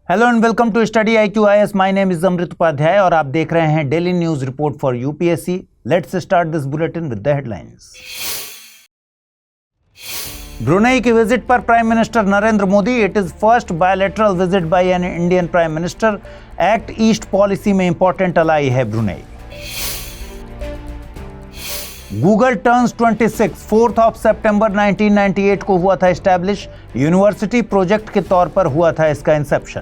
Hello and welcome to study IQIS। My name is Amrit Upadhyay और आप देख रहे हैं daily news report for UPSC. Let's start this bulletin with the headlines. Brunei की visit पर prime minister Narendra Modi. It is first bilateral visit by an Indian prime minister. Act east policy में important ally है Brunei. Google turns 26, 4 सितंबर 1998 को हुआ था establish. University project के तौर पर हुआ था इसका इंसेप्शन।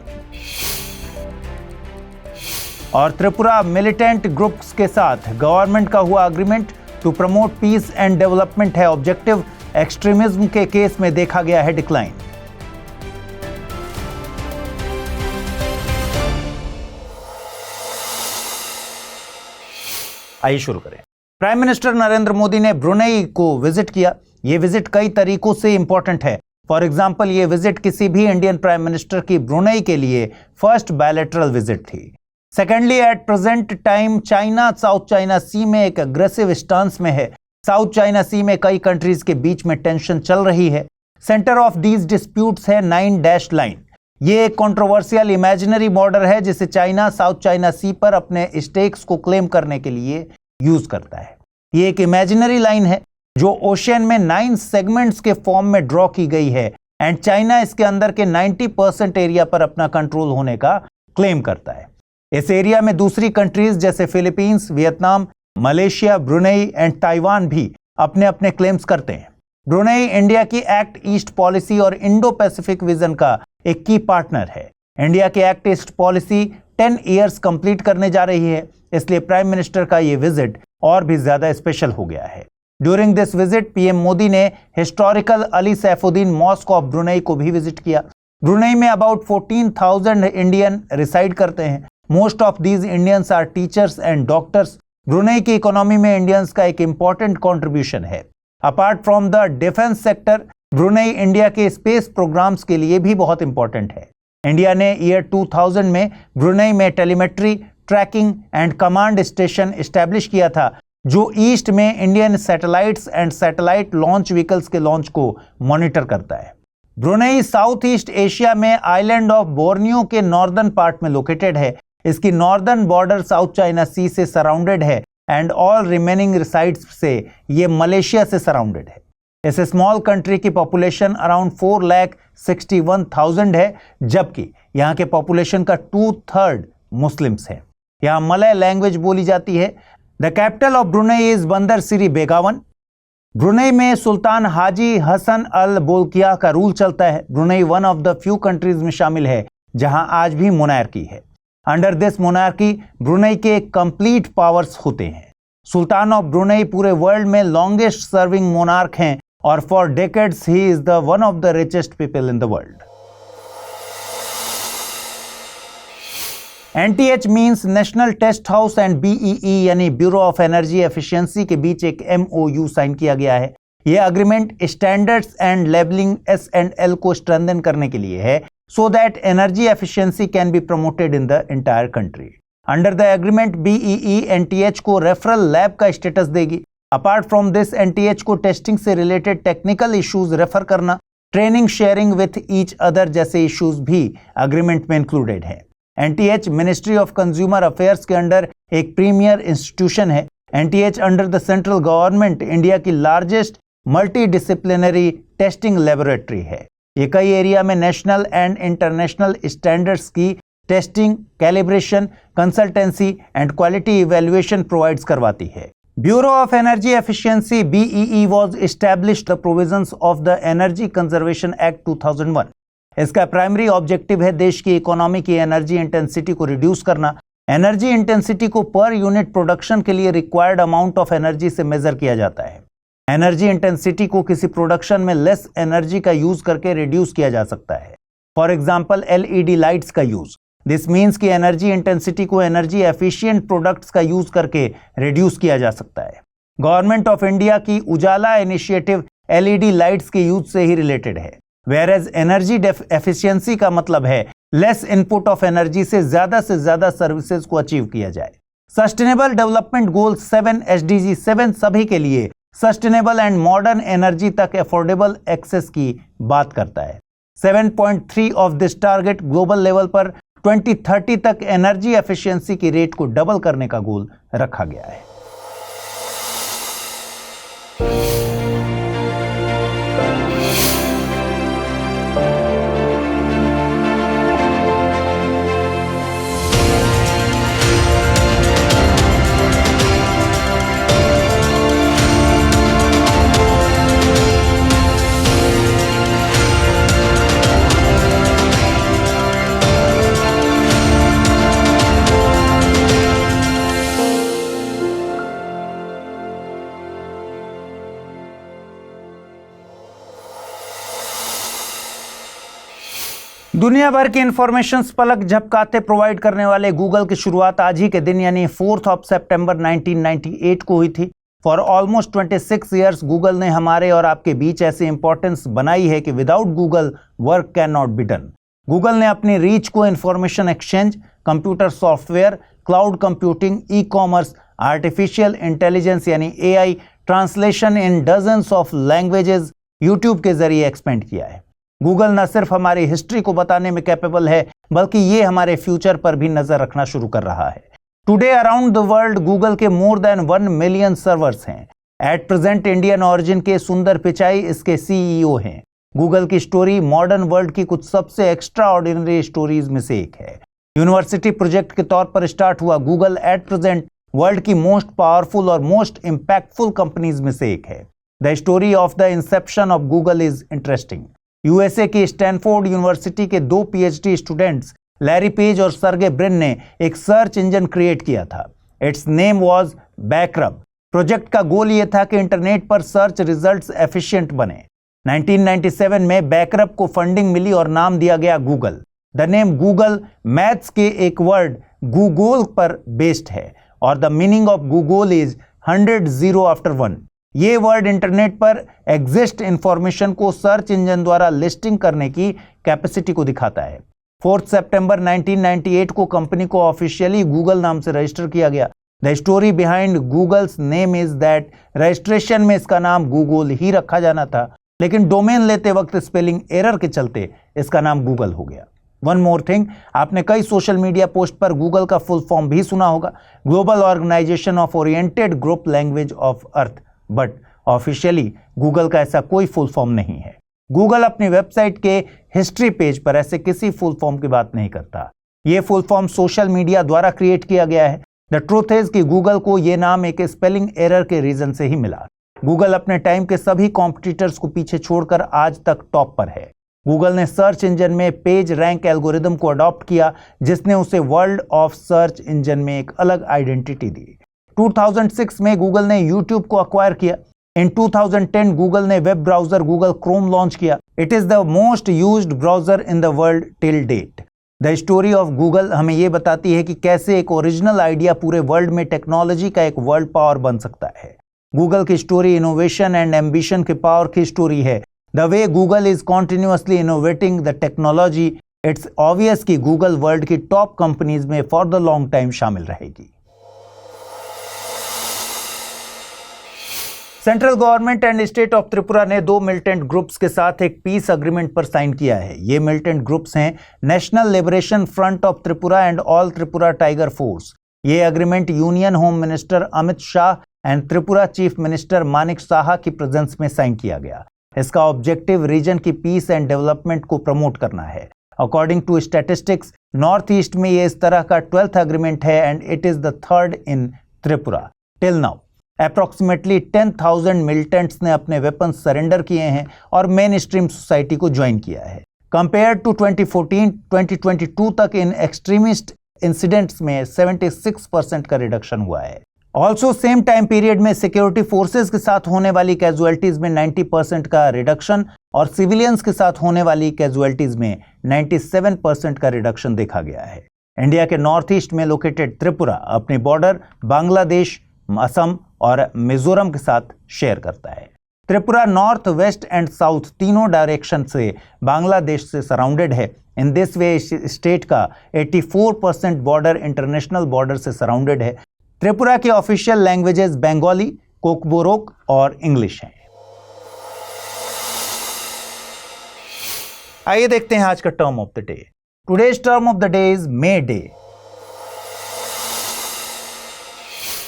और त्रिपुरा मिलिटेंट ग्रुप्स के साथ गवर्नमेंट का हुआ agreement to promote peace and development है ऑब्जेक्टिव। एक्सट्रीमिज्म के केस में देखा गया है डिक्लाइन। आइए शुरू करें। प्राइम मिनिस्टर नरेंद्र मोदी ने ब्रुनेई को विजिट किया। यह विजिट कई तरीकों से इंपॉर्टेंट है। फॉर एग्जांपल, यह विजिट किसी भी इंडियन प्राइम मिनिस्टर की ब्रुनेई के लिए फर्स्ट बायलैटरल विजिट थी। Secondly, at present time China South China Sea में एक अग्रेसिव स्टांस में है। साउथ चाइना सी में कई कंट्रीज के बीच में टेंशन चल रही है। सेंटर ऑफ दीज डिस्प्यूट्स है 9 लाइन। ये एक कंट्रोवर्शियल इमेजिनरी बॉर्डर है जिसे चाइना साउथ चाइना सी पर अपने स्टेक्स को क्लेम करने के लिए यूज करता है। ये एक इमेजिनरी लाइन है जो ओशियन में 9 सेगमेंट्स के फॉर्म में ड्रॉ की गई है एंड चाइना इसके अंदर के 90% एरिया पर अपना कंट्रोल होने का क्लेम करता है। इस एरिया में दूसरी कंट्रीज जैसे Philippines, Vietnam, Malaysia, Brunei and Taiwan भी अपने अपने क्लेम्स करते हैं। ब्रुनेई इंडिया की एक्ट ईस्ट पॉलिसी और इंडो पैसिफिक विजन का एक की पार्टनर है। इंडिया की act east policy 10 years complete करने जा रही है, इसलिए प्राइम मिनिस्टर का ये विजिट और भी ज्यादा स्पेशल हो गया है। During this visit PM Modi ने historical Ali Saifuddin mosque of Brunei को भी विजिट किया। ब्रुनेई में अबाउट 14,000 इंडियन रिसाइड करते हैं। Most of these Indians are teachers and doctors. Brunei की इकोनॉमी में इंडियंस का एक इंपॉर्टेंट कॉन्ट्रीब्यूशन है। Apart from the defence sector, Brunei India के स्पेस प्रोग्राम्स के लिए भी बहुत इंपॉर्टेंट है। इंडिया ने ईयर 2000 में ब्रुनेई में telemetry, tracking and command station establish किया था जो ईस्ट में Indian satellites and satellite launch vehicles के लॉन्च को मॉनिटर करता है। ब्रुनेई साउथ ईस्ट एशिया में आइलैंड ऑफ बोर्नियो के नॉर्दर्न पार्ट में लोकेटेड है। इसकी northern border south China sea से सराउंडेड है एंड ऑल रिमेनिंग साइड्स से ये मलेशिया से सराउंडेड है। इस स्मॉल कंट्री की पॉपुलेशन अराउंड 4,61,000 है, जबकि यहाँ के पॉपुलेशन का 2/3 मुस्लिम्स हैं। यहाँ मलय लैंग्वेज बोली जाती है। The capital of Brunei is बंदर सिरी बेगावन। ब्रुनेई में सुल्तान हाजी हसन अल बोल्किया का रूल चलता है। Brunei one of the few countries में शामिल है जहां आज भी मोनार्की है। अंडर दिस मोनार्की ब्रुनेई के कंप्लीट पावर्स होते हैं। सुल्तान ऑफ ब्रुनेई पूरे वर्ल्ड में लॉन्गेस्ट सर्विंग मोनार्क हैं और for decades he is the one of the richest people in the world. NTH means national test house and BEE यानी bureau of energy efficiency के बीच एक MOU साइन किया गया है। यह agreement standards and labelling S&L को strengthen करने के लिए है so that energy efficiency can be promoted in the entire country. Under the agreement, BEE NTH को रेफरल लैब का स्टेटस देगी। अपार्ट फ्रॉम दिस, NTH को टेस्टिंग से रिलेटेड टेक्निकल इश्यूज रेफर करना, training sharing with each other जैसे issues भी agreement में included है। NTH ministry of consumer affairs के अंडर एक प्रीमियर इंस्टीट्यूशन है। NTH under the central government India की largest multi disciplinary testing laboratory है। ये कई एरिया में नेशनल एंड इंटरनेशनल स्टैंडर्ड्स की testing, calibration, consultancy and quality evaluation provides करवाती है। Bureau of energy efficiency BEE was established the provisions of the energy conservation act 2001। इसका primary objective है देश की इकोनॉमी की एनर्जी इंटेंसिटी को रिड्यूस करना। एनर्जी इंटेंसिटी को पर यूनिट प्रोडक्शन के लिए रिक्वायर्ड अमाउंट ऑफ एनर्जी से मेजर किया जाता है। एनर्जी इंटेंसिटी को किसी प्रोडक्शन में लेस एनर्जी का यूज करके रिड्यूस किया जा सकता है। फॉर एग्जांपल, LED लाइट्स का यूज। दिस मीन्स कि एनर्जी इंटेंसिटी को एनर्जी एफिशिएंट प्रोडक्ट्स का यूज करके रिड्यूस किया जा सकता है। गवर्नमेंट ऑफ इंडिया की उजाला इनिशिएटिव LED लाइट्स के यूज से ही रिलेटेड है। वेयरएज एनर्जी एफिशिएंसी का मतलब है लेस इनपुट ऑफ एनर्जी से ज्यादा सर्विसेज को अचीव किया जाए। सस्टेनेबल डेवलपमेंट गोल 7 SDG 7 सभी के लिए सस्टेनेबल एंड मॉडर्न एनर्जी तक अफोर्डेबल एक्सेस की बात करता है। 7.3 of this target global level पर 2030 तक एनर्जी एफिशिएंसी की रेट को डबल करने का गोल रखा गया है। दुनिया भर की इंफॉर्मेशन पलक झपकाते प्रोवाइड करने वाले गूगल की शुरुआत आज ही के दिन यानी 4 सितंबर 1998 को हुई थी। फॉर ऑलमोस्ट 26 ईयर्स गूगल ने हमारे और आपके बीच ऐसी इंपॉर्टेंस बनाई है कि without Google work can not be done. Google ने अपनी रीच को information exchange, computer software, cloud computing, e commerce, artificial intelligence यानी AI, translation in dozens of languages, YouTube के जरिए एक्सपेंड किया है। गूगल न सिर्फ हमारी हिस्ट्री को बताने में कैपेबल है, बल्कि ये हमारे फ्यूचर पर भी नजर रखना शुरू कर रहा है। Today around the world Google के मोर देन 1 मिलियन सर्वर्स हैं। एट प्रेजेंट इंडियन ओरिजिन के सुंदर पिचाई इसके CEO हैं। गूगल की स्टोरी मॉडर्न वर्ल्ड की कुछ सबसे एक्स्ट्रा ऑर्डिनरी स्टोरीज में से एक है। यूनिवर्सिटी प्रोजेक्ट के तौर पर स्टार्ट हुआ गूगल एट प्रेजेंट वर्ल्ड की मोस्ट पावरफुल और मोस्ट इंपैक्टफुल कंपनीज में से एक है। The story of the Inception of Google is interesting. USA की स्टैनफोर्ड यूनिवर्सिटी के 2 PhD स्टूडेंट्स लैरी पेज और सर्गे ब्रिन ने एक सर्च इंजन क्रिएट किया था। It's name was BackRub. Project का गोल ये था कि इंटरनेट पर सर्च रिजल्ट्स एफिशिएंट बने। 1997 में बैकरब को फंडिंग मिली और नाम दिया गया Google. The name Google maths के एक वर्ड गूगोल पर बेस्ड है और the meaning of Google is 100 0 after 1। ये वर्ड इंटरनेट पर एग्जिस्ट इंफॉर्मेशन को सर्च इंजन द्वारा लिस्टिंग करने की कैपेसिटी को दिखाता है। 4 सितंबर 1998 को कंपनी को ऑफिशियली गूगल नाम से रजिस्टर किया गया। The story behind Google's name is that registration में इसका नाम गूगल ही रखा जाना था, लेकिन डोमेन लेते वक्त स्पेलिंग एरर के चलते इसका नाम गूगल हो गया। वन मोर थिंग, आपने कई सोशल मीडिया पोस्ट पर गूगल का फुल फॉर्म भी सुना होगा, global organisation of oriented group language of earth. But officially Google का ऐसा कोई फुल फॉर्म नहीं है। गूगल अपनी वेबसाइट के हिस्ट्री पेज पर ऐसे किसी फुल फॉर्म की बात नहीं करता। यह फुल फॉर्म सोशल मीडिया द्वारा क्रिएट किया गया है। द ट्रूथ इज कि गूगल को यह नाम एक स्पेलिंग एरर के रीजन से ही मिला। गूगल अपने टाइम के सभी कॉम्पिटिटर्स को पीछे छोड़कर आज तक टॉप पर है। गूगल ने सर्च इंजन में पेज रैंक एल्गोरिदम को अडॉप्ट किया, जिसने उसे वर्ल्ड ऑफ सर्च इंजन में एक अलग आइडेंटिटी दी। 2006 में गूगल ने यूट्यूब को अक्वायर किया। इन 2010 गूगल ने web browser Google Chrome launch किया। It is the most used browser in the world till date. The story of Google हमें यह बताती है कि कैसे एक ओरिजिनल आइडिया पूरे वर्ल्ड में टेक्नोलॉजी का एक वर्ल्ड पावर बन सकता है। गूगल की स्टोरी इनोवेशन एंड एम्बिशन के पावर की स्टोरी है। The way Google is continuously innovating the technology, it's obvious कि गूगल वर्ल्ड की टॉप कंपनीज में फॉर द लॉन्ग टाइम शामिल रहेगी। Central government and state of Tripura ने 2 मिलिटेंट ग्रुप्स के साथ एक पीस अग्रीमेंट पर साइन किया है। ये मिलिटेंट ग्रुप्स हैं national liberation front of Tripura and all Tripura tiger force. ये agreement union home minister Amit Shah and Tripura chief minister Manik Saha की प्रेजेंस में साइन किया गया। इसका ऑब्जेक्टिव रीजन की पीस एंड डेवलपमेंट को प्रमोट करना है। According to statistics, north east में ये इस तरह का 12th एग्रीमेंट है and it is the 3rd in Tripura. Till now approximately 10,000 militants ने अपने वेपन्स सरेंडर किए हैं और मेन स्ट्रीम सोसाइटी को ज्वाइन किया है। कंपेयर टू 2014-2022 तक इन एक्सट्रीमिस्ट इंसिडेंट्स में 76% का रिडक्शन हुआ है। ऑल्सो सेम टाइम पीरियड में सिक्योरिटी फोर्सेस के साथ होने वाली कैजुअलिटीज में 90% का रिडक्शन और सिविलियंस के साथ होने वाली कैजुअलिटीज में 97% का रिडक्शन देखा गया है। इंडिया के नॉर्थ ईस्ट में लोकेटेड त्रिपुरा अपनी बॉर्डर बांग्लादेश, असम और मिजोरम के साथ शेयर करता है। Tripura north, west and south तीनों डायरेक्शन से बांग्लादेश से सराउंडेड है। इन दिस वे स्टेट का 84% बॉर्डर इंटरनेशनल बॉर्डर से सराउंडेड है। त्रिपुरा की ऑफिशियल लैंग्वेजेस बंगाली, कोकबोरोक और इंग्लिश हैं। आइए देखते हैं आज का term of the day. Today's term of the day is May Day.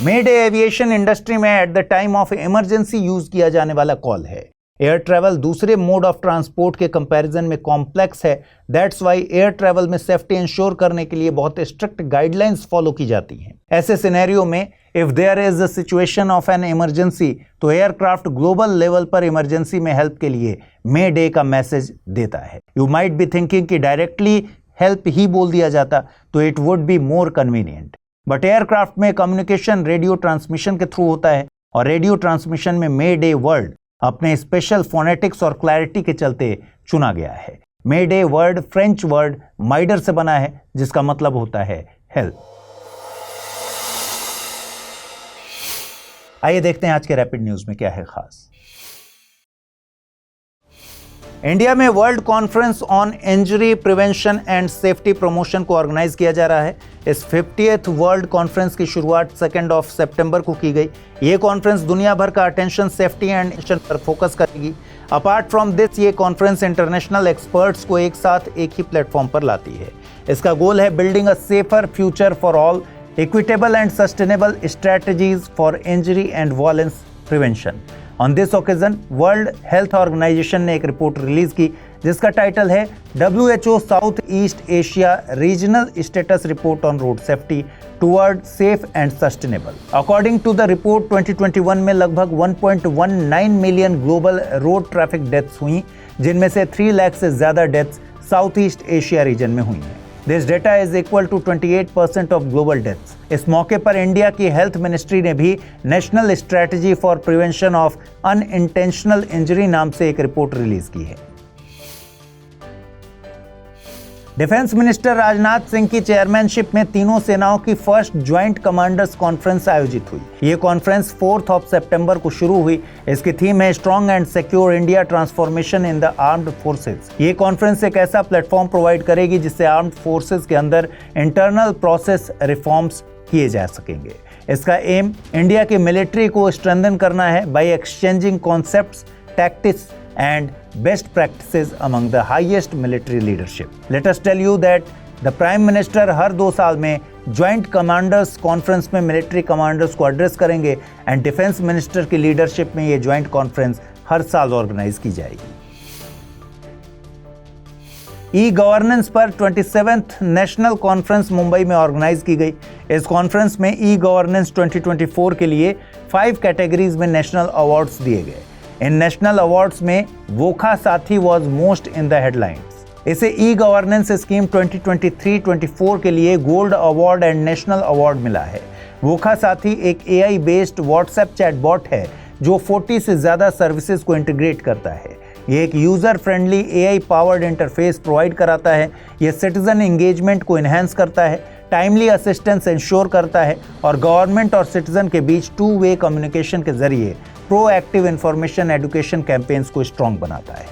May Day aviation industry में at the time of emergency use किया जाने वाला कॉल है। एयर ट्रैवल दूसरे मोड ऑफ ट्रांसपोर्ट के कंपैरिजन में कॉम्प्लेक्स है। दैट्स वाई एयर ट्रैवल में सेफ्टी इंश्योर करने के लिए बहुत स्ट्रिक्ट गाइडलाइंस फॉलो की जाती हैं। ऐसे सिनेरियो में if there is a situation of an emergency तो एयरक्राफ्ट ग्लोबल लेवल पर इमरजेंसी में हेल्प के लिए मे डे का मैसेज देता है। यू माइट बी थिंकिंग कि डायरेक्टली हेल्प ही बोल दिया जाता तो it would be more convenient, but aircraft में कम्युनिकेशन रेडियो ट्रांसमिशन के थ्रू होता है और रेडियो ट्रांसमिशन में मे डे वर्ड अपने स्पेशल फोनेटिक्स और क्लैरिटी के चलते चुना गया है। मे डे वर्ड फ्रेंच वर्ड माइडर से बना है जिसका मतलब होता है हेल्प। आइए देखते हैं आज के रैपिड न्यूज में क्या है खास। इंडिया में world conference on injury prevention and safety promotion को ऑर्गेनाइज किया जा रहा है। इस 50th वर्ल्ड कॉन्फ्रेंस की शुरुआत 2 सितंबर को की गई। ये कॉन्फ्रेंस दुनिया भर का अटेंशन सेफ्टी एंड एक्शन पर फोकस करेगी। अपार्ट फ्रॉम दिस ये कॉन्फ्रेंस इंटरनेशनल एक्सपर्ट्स को एक साथ एक ही प्लेटफॉर्म पर लाती है। इसका गोल है building a safer future for all, equitable and sustainable strategies for injury and violence prevention. On this occasion world health organisation ने एक रिपोर्ट रिलीज की जिसका टाइटल है WHO south east Asia regional status report on road safety toward safe and sustainable. According to the report 2021 में लगभग 1.19 million global road traffic deaths हुई, जिनमें से 3 लाख से ज्यादा deaths south east Asia region में हुई हैं। This data is equal to 28% of global deaths. इस मौके पर इंडिया की हेल्थ मिनिस्ट्री ने भी national strategy for prevention of unintentional injury नाम से एक रिपोर्ट रिलीज की है। डिफेंस मिनिस्टर राजनाथ सिंह की चेयरमैनशिप में तीनों सेनाओं की फर्स्ट ज्वाइंट कमांडर्स कॉन्फ्रेंस आयोजित हुई। ये कॉन्फ्रेंस 4 सितंबर को शुरू हुई। इसकी थीम है strong and secure India transformation in the armed forces. ये कॉन्फ्रेंस एक ऐसा प्लेटफॉर्म प्रोवाइड करेगी जिससे आर्म्ड फोर्सेस के अंदर इंटरनल प्रोसेस रिफॉर्म्स किए जा सकेंगे। इसका एम इंडिया की मिलिट्री को स्ट्रेंथन करना है by exchanging concepts, tactics and best practices among the highest military leadership. Let us tell you that the Prime Minister हर 2 साल में Joint Commanders Conference में मिलिट्री कमांडर्स को एड्रेस करेंगे एंड डिफेंस मिनिस्टर की leadership में ये ज्वाइंट कॉन्फ्रेंस हर साल organise की जाएगी। ई गवर्नेंस पर 27th नेशनल कॉन्फ्रेंस मुंबई में ऑर्गेनाइज की गई। इस कॉन्फ्रेंस में ई गवर्नेंस 2024 के लिए 5 कैटेगरीज में नेशनल अवार्ड्स दिए गए। इन नेशनल अवार्ड्स में वोखा साथी was most in the headlines. इसे ई गवर्नेंस स्कीम 2023-24 के लिए gold award and national award मिला है। वोखा साथी एक AI बेस्ड व्हाट्सएप चैटबॉट है जो 40 से ज़्यादा सर्विसेज को इंटीग्रेट करता है। ये एक user friendly AI powered interface provide कराता है। यह सिटीजन इंगेजमेंट को इन्हेंस करता है, टाइमली असिस्टेंस इंश्योर करता है और गवर्नमेंट और सिटीजन के बीच 2-वे कम्युनिकेशन के जरिए प्रोएक्टिव इंफॉर्मेशन एजुकेशन कैंपेन्स को स्ट्रॉन्ग बनाता है।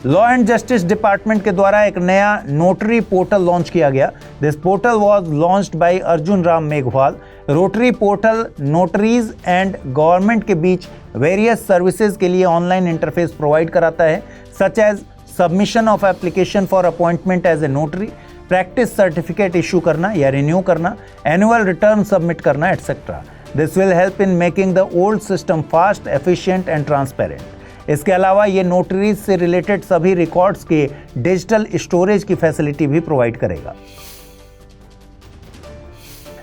लॉ एंड जस्टिस डिपार्टमेंट के द्वारा एक नया नोटरी पोर्टल लॉन्च किया गया। This portal was launched by Arjun Ram Meghwal. Rotary portal notaries and government के बीच वेरियस सर्विसेज के लिए ऑनलाइन इंटरफेस प्रोवाइड कराता है, such as submission of application for appointment as a notary, practice certificate issue करना या रिन्यू करना, एनुअल रिटर्न सबमिट करना etcetera. This will help in making the old system fast, efficient and transparent. इसके अलावा ये notaries से related सभी records के डिजिटल स्टोरेज की फैसिलिटी भी प्रोवाइड करेगा।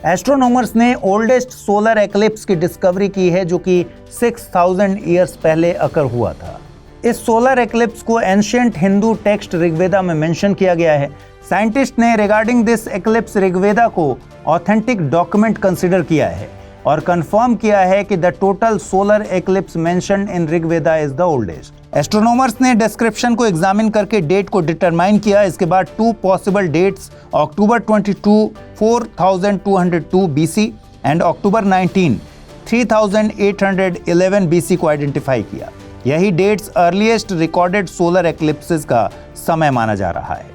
एस्ट्रोनॉमर्स ने ओल्डेस्ट सोलर एक्लिप्स की डिस्कवरी की है जो कि 6000 ईयर्स पहले अकर हुआ था। इस सोलर एक्लिप्स को एंशिएंट हिंदू टेक्स्ट ऋग्वेदा में मेंशन किया गया है। साइंटिस्ट ने रिगार्डिंग दिस एक्लिप्स ऋग्वेदा को ऑथेंटिक डॉक्यूमेंट कंसीडर किया है और कंफर्म किया है कि the total solar eclipse mentioned in Rigveda is the oldest. Astronomers ने डिस्क्रिप्शन को एग्जामिन करके डेट को डिटरमाइन किया। इसके बाद 2 possible dates October 22 4202 BC and October 19 3811 BC को आइडेंटिफाई किया। यही dates earliest recorded solar eclipses का समय माना जा रहा है।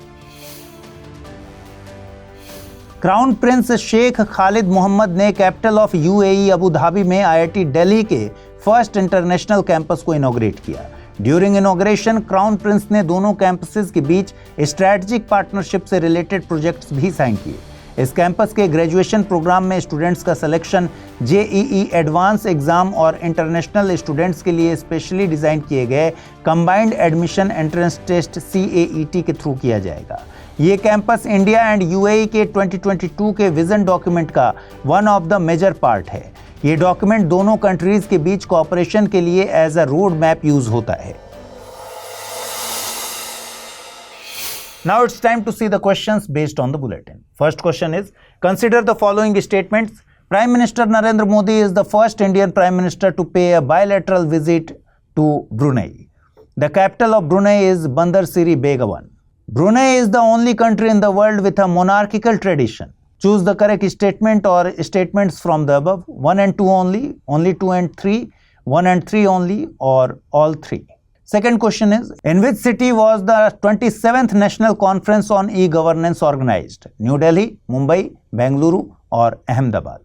Crown prince Sheikh Khalid Mohammed ने capital of UAE Abu Dhabi में IIT दिल्ली के फर्स्ट इंटरनेशनल कैंपस को इनॉग्रेट किया। ड्यूरिंग इनॉग्रेशन क्राउन प्रिंस ने दोनों कैंपसेस के बीच स्ट्रैटेजिक पार्टनरशिप से रिलेटेड प्रोजेक्ट्स भी साइन किए। इस कैंपस के ग्रेजुएशन प्रोग्राम में स्टूडेंट्स का सिलेक्शन जेईई एडवांस एग्जाम और इंटरनेशनल स्टूडेंट्स के लिए स्पेशली डिजाइन किए गए combined admission entrance test CAET के थ्रू किया जाएगा। ये कैंपस इंडिया एंड UAE के 2022 के विजन डॉक्यूमेंट का one of the major part है। ये डॉक्यूमेंट दोनों कंट्रीज के बीच कोऑपरेशन के लिए as a road map use होता है। Now it's time to see the questions based on the bulletin. First question is, consider the following statements. Prime Minister Narendra Modi is the first Indian Prime Minister to pay a bilateral visit to Brunei. The capital of Brunei is Bandar Seri Begawan. Brunei is the only country in the world with a monarchical tradition. Choose the correct statement or statements from the above. 1 and 2 only 2 and 3, 1 and 3 only, or all 3. Second question is, in which city was the 27th National Conference on E-Governance organized? New Delhi, Mumbai, Bengaluru, or Ahmedabad?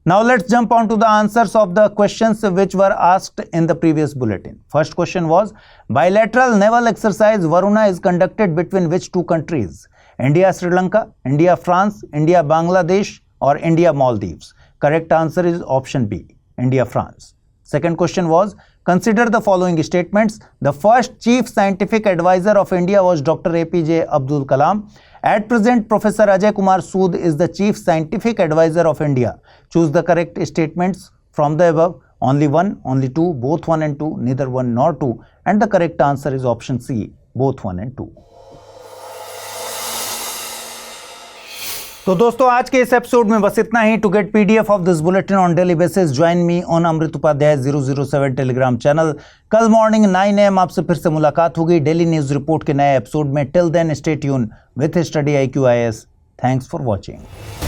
Now let's jump on to the answers of the questions which were asked in the previous bulletin. First question was, bilateral naval exercise Varuna is conducted between which two countries? India Sri Lanka, India France, India Bangladesh, or India Maldives? Correct answer is option B, India France. Second question was, consider the following statements. The first chief scientific advisor of India was Dr. APJ Abdul Kalam. At present, Professor Ajay Kumar Sood is the chief scientific advisor of India. Choose the correct statements from the above. Only 1, only 2, both 1 and 2, neither 1 nor 2. And the correct answer is option C, both 1 and 2. तो दोस्तों आज के इस episode में बस इतना ही। To get PDF of this bulletin on daily basis join me on Amrit Upadhyay 007 Telegram channel. कल मॉर्निंग 9 AM आपसे फिर से मुलाकात होगी डेली न्यूज रिपोर्ट के नए एपिसोड में। Till then stay tune with study IQ IAS। Thanks for watching.